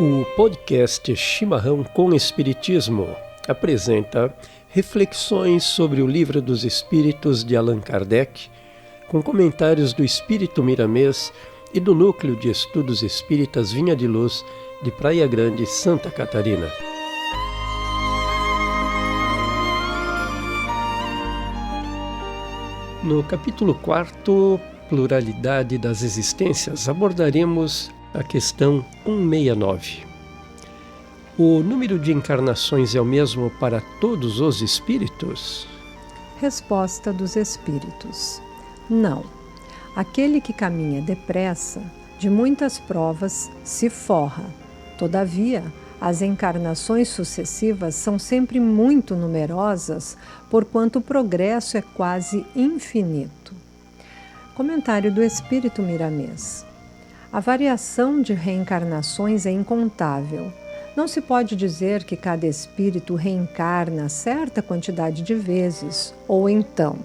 O podcast Chimarrão com Espiritismo apresenta reflexões sobre o Livro dos Espíritos de Allan Kardec, com comentários do Espírito Miramês e do Núcleo de Estudos Espíritas Vinha de Luz, de Praia Grande, Santa Catarina. No capítulo 4, Pluralidade das Existências, abordaremos a questão 169. O número de encarnações é o mesmo para todos os espíritos? Resposta dos espíritos: não. Aquele que caminha depressa, de muitas provas, se forra. Todavia, as encarnações sucessivas são sempre muito numerosas, porquanto o progresso é quase infinito. Comentário do Espírito Miramês: a variação de reencarnações é incontável. Não se pode dizer que cada espírito reencarna certa quantidade de vezes, ou então,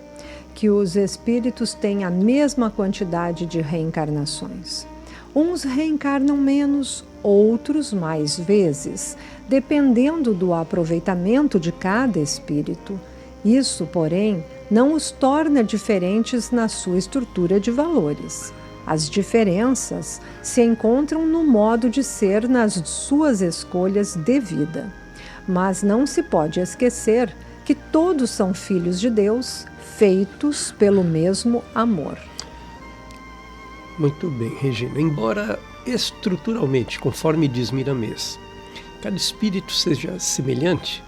que os espíritos têm a mesma quantidade de reencarnações. Uns reencarnam menos, outros mais vezes, dependendo do aproveitamento de cada espírito. Isso, porém, não os torna diferentes na sua estrutura de valores. As diferenças se encontram no modo de ser nas suas escolhas de vida. Mas não se pode esquecer que todos são filhos de Deus, feitos pelo mesmo amor. Muito bem, Regina. Embora estruturalmente, conforme diz Miramês, cada espírito seja semelhante,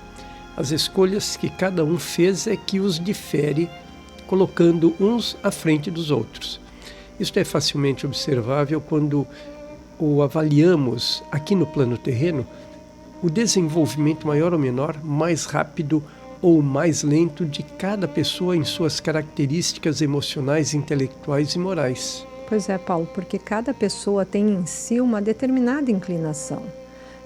as escolhas que cada um fez é que os difere, colocando uns à frente dos outros. Isto é facilmente observável quando o avaliamos aqui no plano terreno, o desenvolvimento maior ou menor, mais rápido ou mais lento de cada pessoa em suas características emocionais, intelectuais e morais. Pois é, Paulo, porque cada pessoa tem em si uma determinada inclinação,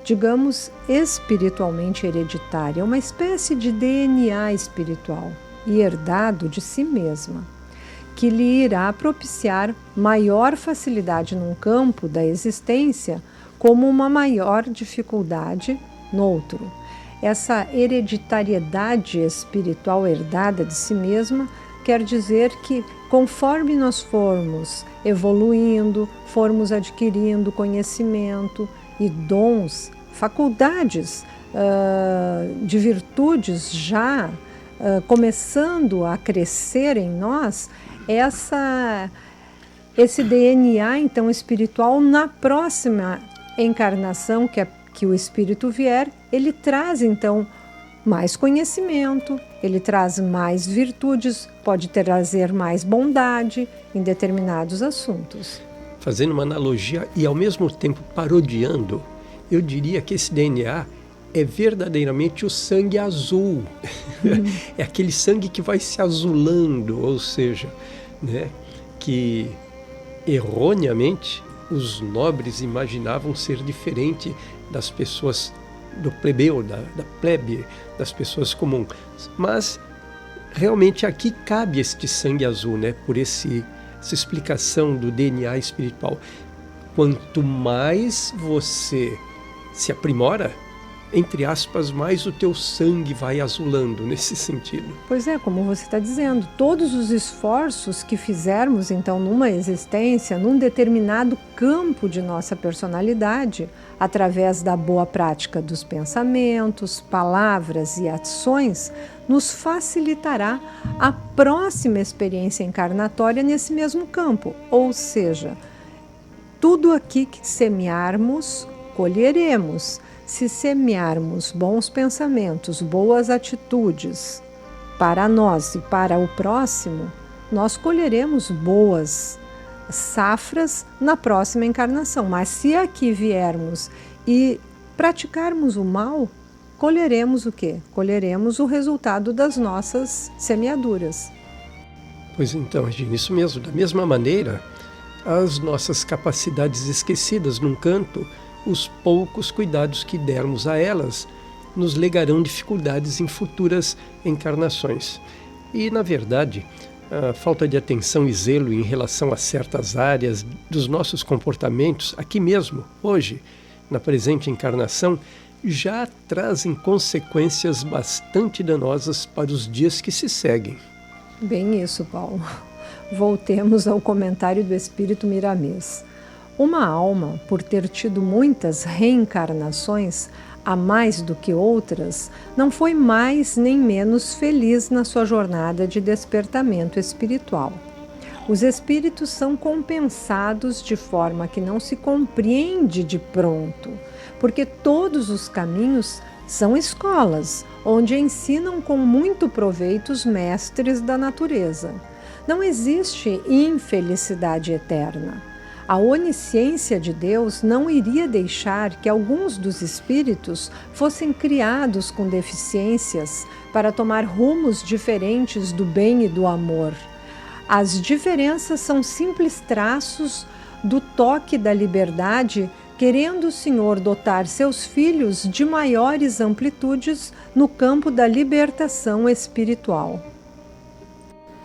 digamos espiritualmente hereditária, uma espécie de DNA espiritual e herdado de si mesma, que lhe irá propiciar maior facilidade num campo da existência, como uma maior dificuldade no outro. Essa hereditariedade espiritual herdada de si mesma quer dizer que, conforme nós formos evoluindo, formos adquirindo conhecimento e dons, faculdades de virtudes já começando a crescer em nós, esse DNA então espiritual, na próxima encarnação que o espírito vier, ele traz então mais conhecimento, ele traz mais virtudes, pode trazer mais bondade em determinados assuntos. Fazendo uma analogia e ao mesmo tempo parodiando, eu diria que esse DNA é verdadeiramente o sangue azul. É aquele sangue que vai se azulando, ou seja, né, que erroneamente os nobres imaginavam ser diferente das pessoas do plebeu, da plebe, das pessoas comuns. Mas realmente aqui cabe este sangue azul, né, por essa explicação do DNA espiritual. Quanto mais você se aprimora, entre aspas, mais o teu sangue vai azulando nesse sentido. Pois é, como você está dizendo, todos os esforços que fizermos então numa existência, num determinado campo de nossa personalidade, através da boa prática dos pensamentos, palavras e ações, nos facilitará a próxima experiência encarnatória nesse mesmo campo. Ou seja, tudo aqui que semearmos, colheremos. Se semearmos bons pensamentos, boas atitudes para nós e para o próximo, nós colheremos boas safras na próxima encarnação. Mas se aqui viermos e praticarmos o mal, colheremos o quê? Colheremos o resultado das nossas semeaduras. Pois então, Regina, isso mesmo. Da mesma maneira, as nossas capacidades esquecidas num canto, os poucos cuidados que dermos a elas nos legarão dificuldades em futuras encarnações. E, na verdade, a falta de atenção e zelo em relação a certas áreas dos nossos comportamentos, aqui mesmo, hoje, na presente encarnação já trazem consequências bastante danosas para os dias que se seguem. Bem isso, Paulo. Voltemos ao comentário do Espírito Miramês. Uma alma, por ter tido muitas reencarnações, a mais do que outras, não foi mais nem menos feliz na sua jornada de despertamento espiritual. Os espíritos são compensados de forma que não se compreende de pronto, porque todos os caminhos são escolas, onde ensinam com muito proveito os mestres da natureza. Não existe infelicidade eterna. A onisciência de Deus não iria deixar que alguns dos espíritos fossem criados com deficiências para tomar rumos diferentes do bem e do amor. As diferenças são simples traços do toque da liberdade, querendo o Senhor dotar seus filhos de maiores amplitudes no campo da libertação espiritual.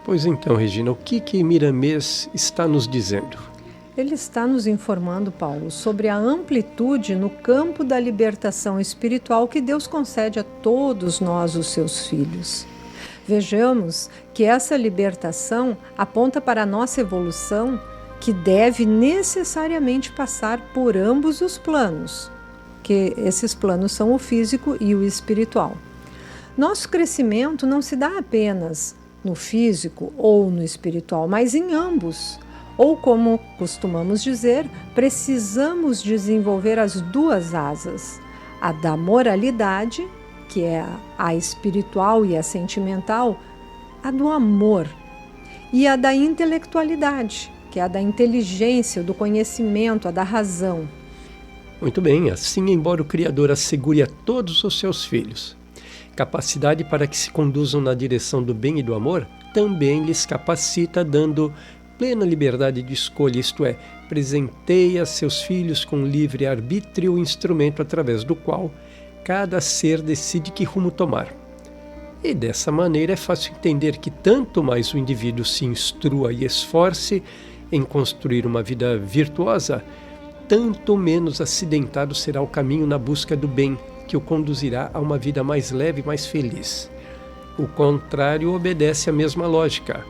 Pois então, Regina, o que Miramês está nos dizendo? Ele está nos informando, Paulo, sobre a amplitude no campo da libertação espiritual que Deus concede a todos nós, os seus filhos. Vejamos que essa libertação aponta para a nossa evolução, que deve necessariamente passar por ambos os planos, que esses planos são o físico e o espiritual. Nosso crescimento não se dá apenas no físico ou no espiritual, mas em ambos. Ou, como costumamos dizer, precisamos desenvolver as duas asas, a da moralidade, que é a espiritual e a sentimental, a do amor, e a da intelectualidade, que é a da inteligência, do conhecimento, a da razão. Muito bem, assim, embora o Criador assegure a todos os seus filhos capacidade para que se conduzam na direção do bem e do amor, também lhes capacita, dando plena liberdade de escolha, isto é, presenteia seus filhos com livre arbítrio o instrumento através do qual cada ser decide que rumo tomar. E dessa maneira é fácil entender que tanto mais o indivíduo se instrua e esforce em construir uma vida virtuosa, tanto menos acidentado será o caminho na busca do bem, que o conduzirá a uma vida mais leve e mais feliz. O contrário obedece à mesma lógica.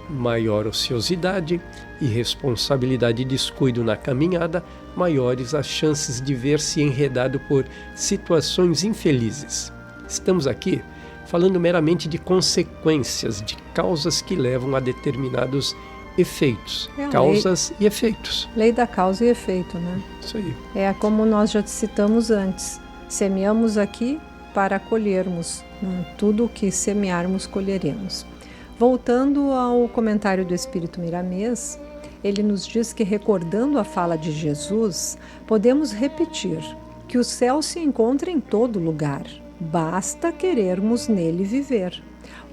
Maior ociosidade, irresponsabilidade e descuido na caminhada, maiores as chances de ver-se enredado por situações infelizes. Estamos aqui falando meramente de consequências, de causas que levam a determinados efeitos. Causas e efeitos. Lei da causa e efeito, né? Isso aí. É como nós já citamos antes. Semeamos aqui para colhermos, né? Tudo o que semearmos, colheremos. Voltando ao comentário do Espírito Miramês, ele nos diz que, recordando a fala de Jesus, podemos repetir que o céu se encontra em todo lugar, basta querermos nele viver.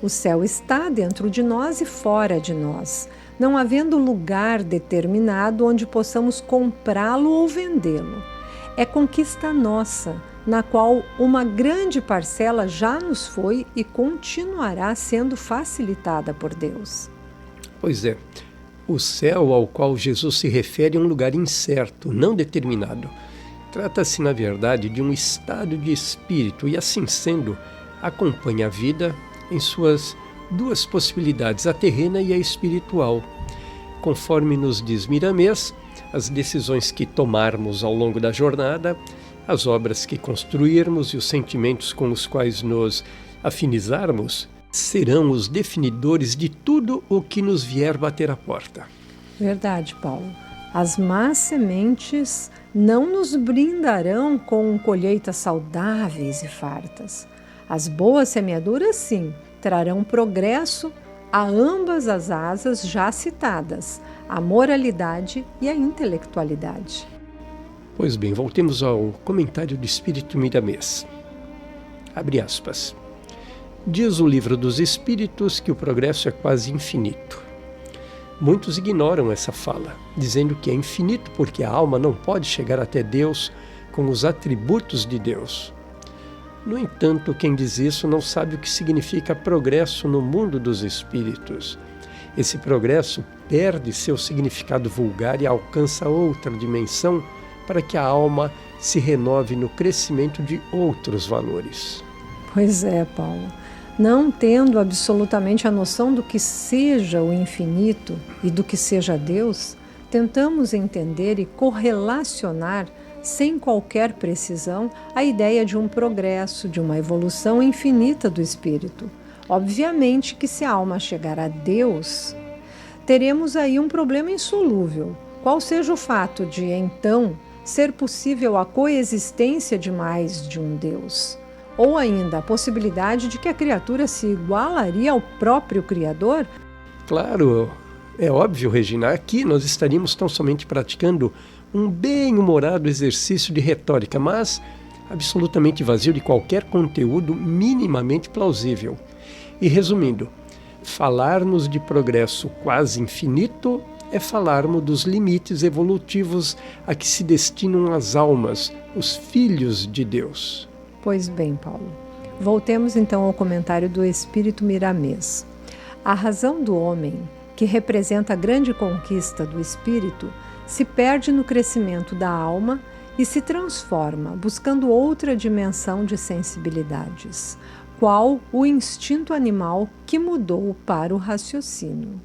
O céu está dentro de nós e fora de nós, não havendo lugar determinado onde possamos comprá-lo ou vendê-lo. É conquista nossa, na qual uma grande parcela já nos foi e continuará sendo facilitada por Deus. Pois é, o céu ao qual Jesus se refere é um lugar incerto, não determinado. Trata-se, na verdade, de um estado de espírito e, assim sendo, acompanha a vida em suas duas possibilidades, a terrena e a espiritual. Conforme nos diz Miramês, as decisões que tomarmos ao longo da jornada, as obras que construirmos e os sentimentos com os quais nos afinizarmos serão os definidores de tudo o que nos vier bater à porta. Verdade, Paulo. As más sementes não nos brindarão com colheitas saudáveis e fartas. As boas semeaduras, sim, trarão progresso a ambas as asas já citadas, a moralidade e a intelectualidade. Pois bem, voltemos ao comentário do Espírito Miramês. Abre aspas. Diz o Livro dos Espíritos que o progresso é quase infinito. Muitos ignoram essa fala, dizendo que é infinito porque a alma não pode chegar até Deus com os atributos de Deus. No entanto, quem diz isso não sabe o que significa progresso no mundo dos espíritos. Esse progresso perde seu significado vulgar e alcança outra dimensão para que a alma se renove no crescimento de outros valores. Pois é, Paulo. Não tendo absolutamente a noção do que seja o infinito e do que seja Deus, tentamos entender e correlacionar, sem qualquer precisão, a ideia de um progresso, de uma evolução infinita do espírito. Obviamente que se a alma chegar a Deus, teremos aí um problema insolúvel. Qual seja o fato de, então, ser possível a coexistência de mais de um Deus? Ou ainda a possibilidade de que a criatura se igualaria ao próprio Criador? Claro, é óbvio, Regina, aqui nós estaríamos tão somente praticando um bem-humorado exercício de retórica, mas absolutamente vazio de qualquer conteúdo minimamente plausível. E resumindo, falarmos de progresso quase infinito é falarmos dos limites evolutivos a que se destinam as almas, os filhos de Deus. Pois bem, Paulo. Voltemos então ao comentário do Espírito Miramês. A razão do homem, que representa a grande conquista do espírito, se perde no crescimento da alma e se transforma, buscando outra dimensão de sensibilidades, qual o instinto animal que mudou para o raciocínio.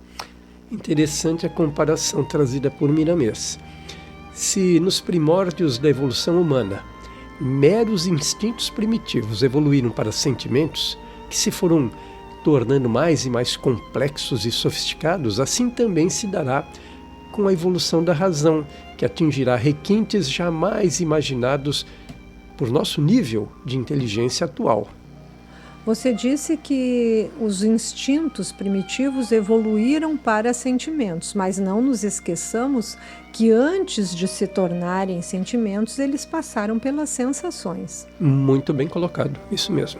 Interessante a comparação trazida por Miramês. Se nos primórdios da evolução humana, meros instintos primitivos evoluíram para sentimentos que se foram tornando mais e mais complexos e sofisticados, assim também se dará com a evolução da razão, que atingirá requintes jamais imaginados por nosso nível de inteligência atual. Você disse que os instintos primitivos evoluíram para sentimentos, mas não nos esqueçamos que antes de se tornarem sentimentos, eles passaram pelas sensações. Muito bem colocado, isso mesmo.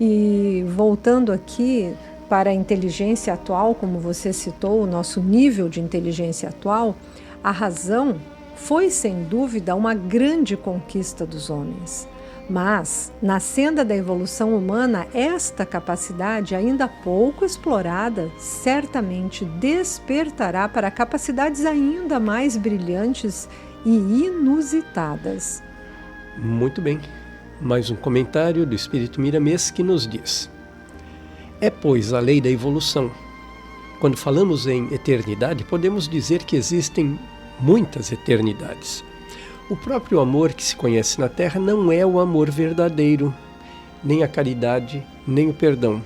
E voltando aqui para a inteligência atual, como você citou, o nosso nível de inteligência atual, a razão foi, sem dúvida, uma grande conquista dos homens. Mas, na senda da evolução humana, esta capacidade, ainda pouco explorada, certamente despertará para capacidades ainda mais brilhantes e inusitadas. Muito bem. Mais um comentário do Espírito Miramês que nos diz: é, pois, a lei da evolução. Quando falamos em eternidade, podemos dizer que existem muitas eternidades. O próprio amor que se conhece na Terra não é o amor verdadeiro, nem a caridade, nem o perdão.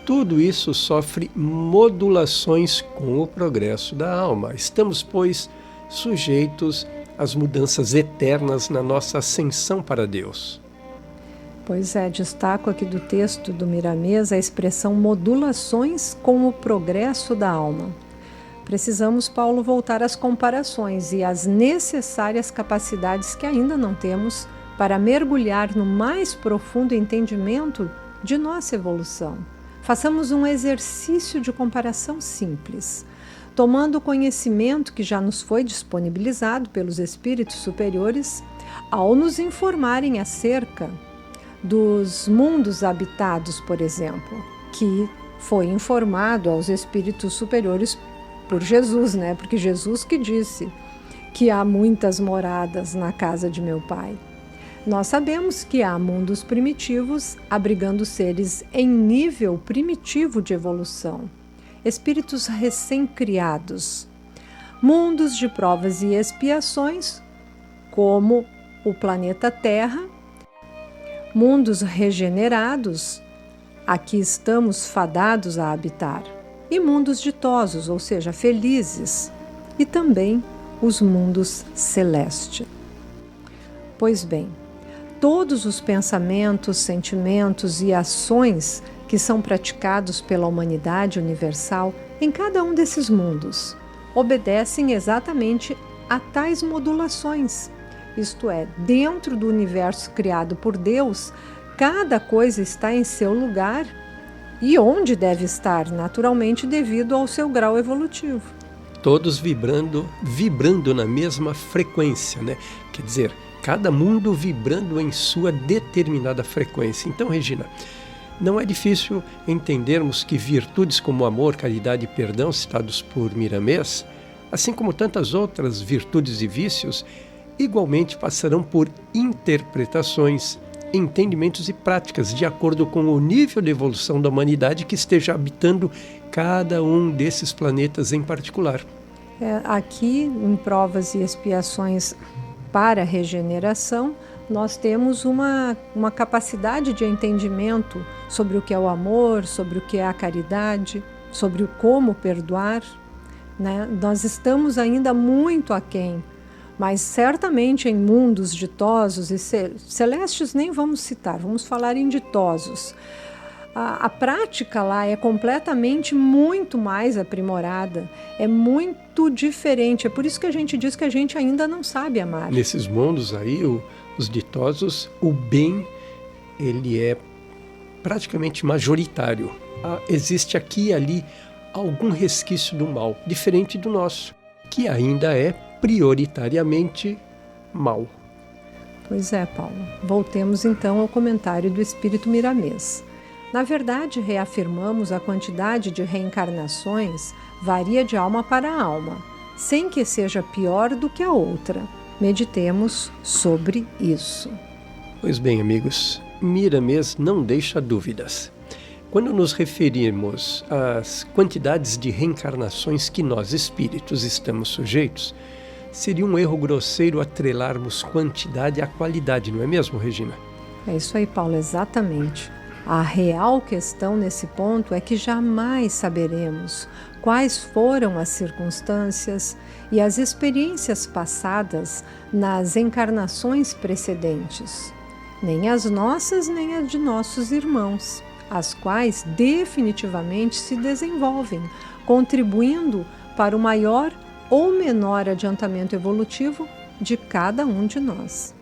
Tudo isso sofre modulações com o progresso da alma. Estamos, pois, sujeitos às mudanças eternas na nossa ascensão para Deus. Pois é, destaco aqui do texto do Miramês a expressão modulações com o progresso da alma. Precisamos, Paulo, voltar às comparações e às necessárias capacidades que ainda não temos para mergulhar no mais profundo entendimento de nossa evolução. Façamos um exercício de comparação simples, tomando o conhecimento que já nos foi disponibilizado pelos espíritos superiores ao nos informarem acerca dos mundos habitados, por exemplo, que foi informado aos espíritos superiores por Jesus, né? Porque Jesus que disse que há muitas moradas na casa de meu Pai. Nós sabemos que há mundos primitivos abrigando seres em nível primitivo de evolução, espíritos recém-criados, mundos de provas e expiações, como o planeta Terra, mundos regenerados, aqui estamos fadados a habitar, e mundos ditosos, ou seja, felizes, e também os mundos celestes. Pois bem, todos os pensamentos, sentimentos e ações que são praticados pela humanidade universal em cada um desses mundos obedecem exatamente a tais modulações. Isto é, dentro do universo criado por Deus, cada coisa está em seu lugar e onde deve estar, naturalmente, devido ao seu grau evolutivo. Todos vibrando na mesma frequência, né? Quer dizer, cada mundo vibrando em sua determinada frequência. Então, Regina, não é difícil entendermos que virtudes como amor, caridade e perdão, citados por Miramês, assim como tantas outras virtudes e vícios, igualmente passarão por interpretações, entendimentos e práticas de acordo com o nível de evolução da humanidade que esteja habitando cada um desses planetas em particular. Aqui, em provas e expiações para a regeneração, nós temos uma capacidade de entendimento sobre o que é o amor, sobre o que é a caridade, sobre o como perdoar, né? Nós estamos ainda muito aquém, mas certamente em mundos ditosos e celestes nem vamos citar, vamos falar em ditosos. A prática lá é completamente muito mais aprimorada, é muito diferente. É por isso que a gente diz que a gente ainda não sabe amar. Nesses mundos aí, os ditosos, o bem, ele é praticamente majoritário. Existe aqui e ali algum resquício do mal, diferente do nosso, que ainda é prioritariamente mal. Pois é, Paulo. Voltemos então ao comentário do Espírito Miramês. Na verdade, reafirmamos a quantidade de reencarnações varia de alma para alma, sem que seja pior do que a outra. Meditemos sobre isso. Pois bem, amigos, Miramês não deixa dúvidas. Quando nos referimos às quantidades de reencarnações que nós, espíritos, estamos sujeitos, seria um erro grosseiro atrelarmos quantidade à qualidade, não é mesmo, Regina? É isso aí, Paulo, exatamente. A real questão nesse ponto é que jamais saberemos quais foram as circunstâncias e as experiências passadas nas encarnações precedentes, nem as nossas nem as de nossos irmãos, as quais definitivamente se desenvolvem, contribuindo para o maior ou menor adiantamento evolutivo de cada um de nós.